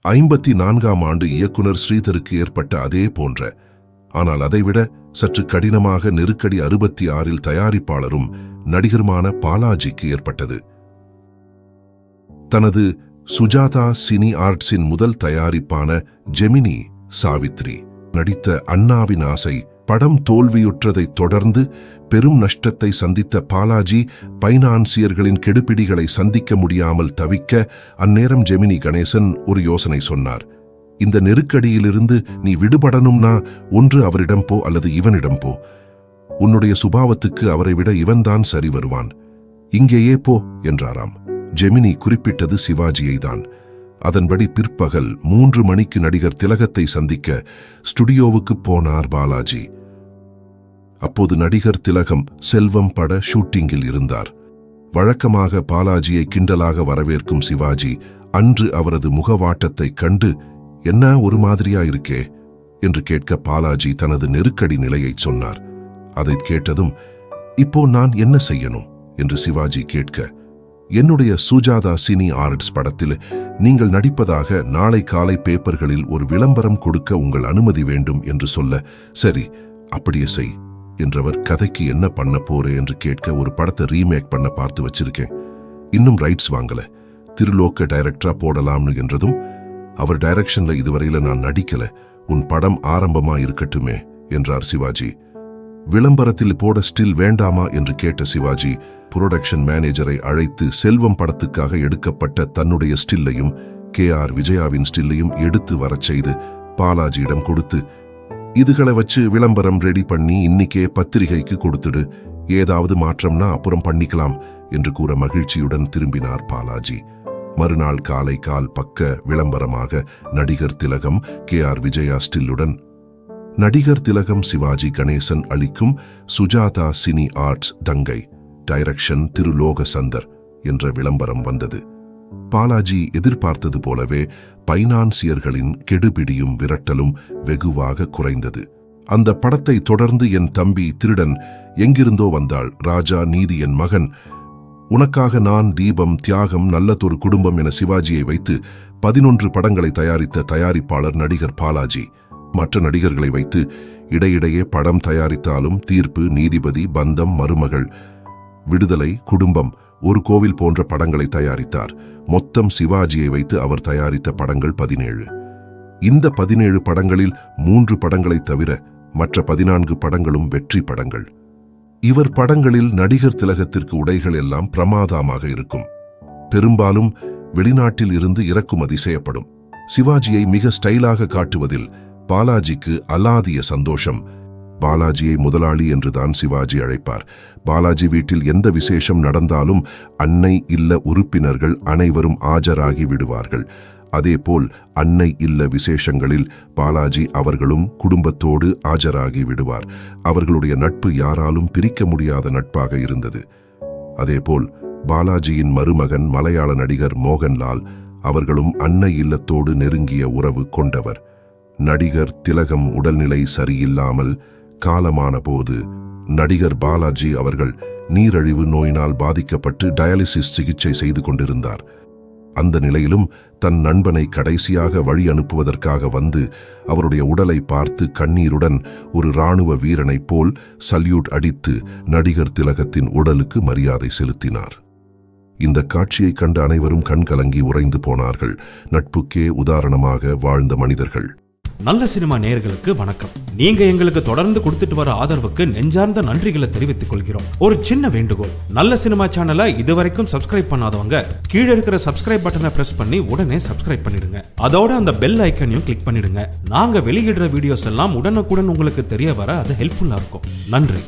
54ஆம் ஆண்டு இயக்குனர் ஸ்ரீதருக்கு ஏற்பட்ட அதே போன்ற, ஆனால் அதைவிட சற்று கடினமாக நெருக்கடி 66இல் தயாரிப்பாளரும் நடிகருமான பாலாஜிக்கு ஏற்பட்டது. தனது சுஜாதா சினி ஆர்ட்ஸின் முதல் தயாரிப்பான ஜெமினி சாவித்ரி நடித்த அண்ணாவின் ஆசை படம் தோல்வியுற்றதைத் தொடர்ந்து பெரும் நஷ்டத்தை சந்தித்த பாலாஜி பைனான்சியர்களின் கெடுபிடிகளை சந்திக்க முடியாமல் தவிக்க அந்நேரம் ஜெமினி கணேசன் ஒரு யோசனை சொன்னார். இந்த நெருக்கடியிலிருந்து நீ விடுபடணும்னா ஒன்று அவரிடம் போ அல்லது இவனிடம் போ. உன்னுடைய சுபாவத்துக்கு அவரை விட இவன்தான் சரி வருவான். இங்கேயே போ என்றாராம். ஜெமினி குறிப்பிட்டது சிவாஜியை தான். அதன்படி பிற்பகல் 3 மணிக்கு நடிகர் திலகத்தை சந்திக்க ஸ்டுடியோவுக்கு போனார் பாலாஜி. அப்போது நடிகர் திலகம் செல்வம் பட ஷூட்டிங்கில் இருந்தார். வழக்கமாக பாலாஜியை கிண்டலாக வரவேற்கும் சிவாஜி அன்று அவரது முகவாட்டத்தைக் கண்டு, என்ன ஒரு மாதிரியா இருக்கே என்று கேட்க பாலாஜி தனது நெருக்கடி நிலையை சொன்னார். அதைக் கேட்டதும், இப்போ நான் என்ன செய்யணும் என்று சிவாஜி கேட்க, என்னுடைய சுஜாதா சினி ஆர்ட்ஸ் படத்தில் நீங்கள் நடிப்பதாக நாளை காலை பேப்பர்களில் ஒரு விளம்பரம் கொடுக்க உங்கள் அனுமதி வேண்டும் என்று சொல்ல, சரி அப்படியே செய் என்றவர். கதைக்கு என்ன பண்ண போறே என்று கேட்க, ஒரு படத்தை ரீமேக் பண்ண பார்த்து வச்சிருக்கேன், இன்னும் ரைட்ஸ் வாங்கல, திருலோக்க டைரக்டரா போடலாம்னு என்றதும், அவர் டைரக்ஷன்ல இதுவரையில நான் நடிக்கல, உன் படம் ஆரம்பமா இருக்கட்டுமே என்றார் சிவாஜி. விளம்பரத்தில் போட ஸ்டில் வேண்டாமா என்று கேட்ட சிவாஜி புரொடக்ஷன் மேனேஜரை அழைத்து செல்வம் படத்துக்காக எடுக்கப்பட்ட தன்னுடைய ஸ்டில்லையும் KR விஜயாவின் ஸ்டில்லையும் எடுத்து வரச் செய்து பாலாஜியிடம் கொடுத்து, இதுகளை வச்சு விளம்பரம் ரெடி பண்ணி இன்னிக்கே பத்திரிகைக்கு கொடுத்துடு, ஏதாவது மாற்றம்னா அப்புறம் பண்ணிக்கலாம் என்று கூற மகிழ்ச்சியுடன் திரும்பினார் பாலாஜி. மறுநாள் காலை கால் பக்க விளம்பரமாக நடிகர் திலகம் KR விஜயா ஸ்டில்லுடன் நடிகர் திலகம் சிவாஜி கணேசன் அளிக்கும் சுஜாதா சினி ஆர்ட்ஸ் தங்கை, டைரக்ஷன் திருலோக சந்தர் என்ற விளம்பரம் வந்தது. பாலாஜி எதிர்பார்த்தது போலவே பைனான்சியர்களின் கெடுபிடியும் விரட்டலும் வெகுவாக குறைந்தது. அந்த படத்தை தொடர்ந்து என் தம்பி திருடன் எங்கிருந்தோ வந்தாள், ராஜா நீதி என் மகன், உனக்காக நான், தீபம், தியாகம், நல்லதொரு குடும்பம் என சிவாஜியை வைத்து 11 படங்களை தயாரித்த தயாரிப்பாளர் நடிகர் பாலாஜி. மற்ற நடிகர்களை வைத்து இடையிடையே படம் தயாரித்தாலும் தீர்ப்பு, நீதிபதி, பந்தம், மருமகள், விடுதலை, குடும்பம், ஒரு கோவில் போன்ற படங்களை தயாரித்தார். மொத்தம் சிவாஜியை வைத்து அவர் தயாரித்த படங்கள் 17. இந்த 17 படங்களில் 3 படங்களை தவிர மற்ற 14 படங்களும் வெற்றி படங்கள். இவர் படங்களில் நடிகர் திலகத்திற்கு உடைகள் எல்லாம் பிரமாதமாக இருக்கும். பெரும்பாலும் வெளிநாட்டில் இருந்து இறக்குமதி செய்யப்படும். சிவாஜியை மிக ஸ்டைலாக காட்டுவதில் பாலாஜிக்கு அலாதிய சந்தோஷம். பாலாஜியை முதலாளி என்றுதான் சிவாஜி அழைப்பார். பாலாஜி வீட்டில் எந்த விசேஷம் நடந்தாலும் அன்னை இல்ல உறுப்பினர்கள் அனைவரும் ஆஜராகி விடுவார்கள். அதேபோல் அன்னை இல்ல விசேஷங்களில் பாலாஜி அவர்களும் குடும்பத்தோடு ஆஜராகி விடுவார். அவர்களுடைய நட்பு யாராலும் பிரிக்க முடியாத நட்பாக இருந்தது. அதேபோல் பாலாஜியின் மருமகன் மலையாள நடிகர் மோகன்லால் அவர்களும் அன்னை இல்லத்தோடு நெருங்கிய உறவு கொண்டவர். நடிகர் திலகம் உடல்நிலை சரியில்லாமல் காலமான போது நடிகர் பாலாஜி அவர்கள் நீரழிவு நோயினால் பாதிக்கப்பட்டு டயாலிசிஸ் சிகிச்சை செய்து கொண்டிருந்தார். அந்த நிலையிலும் தன் நண்பனை கடைசியாக வழி அனுப்புவதற்காக வந்து அவருடைய உடலை பார்த்து கண்ணீருடன் ஒரு இராணுவ வீரனைப் போல் சல்யூட் அடித்து நடிகர் திலகத்தின் உடலுக்கு மரியாதை செலுத்தினார். இந்த காட்சியை கண்ட அனைவரும் கண்கலங்கி உறைந்து போனார்கள். நட்புக்கே உதாரணமாக வாழ்ந்த மனிதர்கள். நல்ல சினிமா நேயர்களுக்கு வணக்கம். நீங்க எங்களுக்கு தொடர்ந்து கொடுத்துட்டு வர ஆதரவுக்கு நெஞ்சார்ந்த நன்றிகளை தெரிவித்துக் கொள்கிறோம். ஒரு சின்ன வேண்டுகோள், நல்ல சினிமா சேனலை இதுவரைக்கும் சப்ஸ்கிரைப் பண்ணாதவங்க கீழே இருக்கிற சப்ஸ்கிரைப் பட்டனை பிரஸ் பண்ணி உடனே சப்ஸ்கிரைப் பண்ணிடுங்க. அதோட அந்த பெல் ஐக்கனையும் கிளிக் பண்ணிடுங்க. நாங்க வெளியிடுற வீடியோஸ் எல்லாம் உடனுக்குடன் உங்களுக்கு தெரிய வர அது ஹெல்ப்ஃபுல்லா இருக்கும். நன்றி.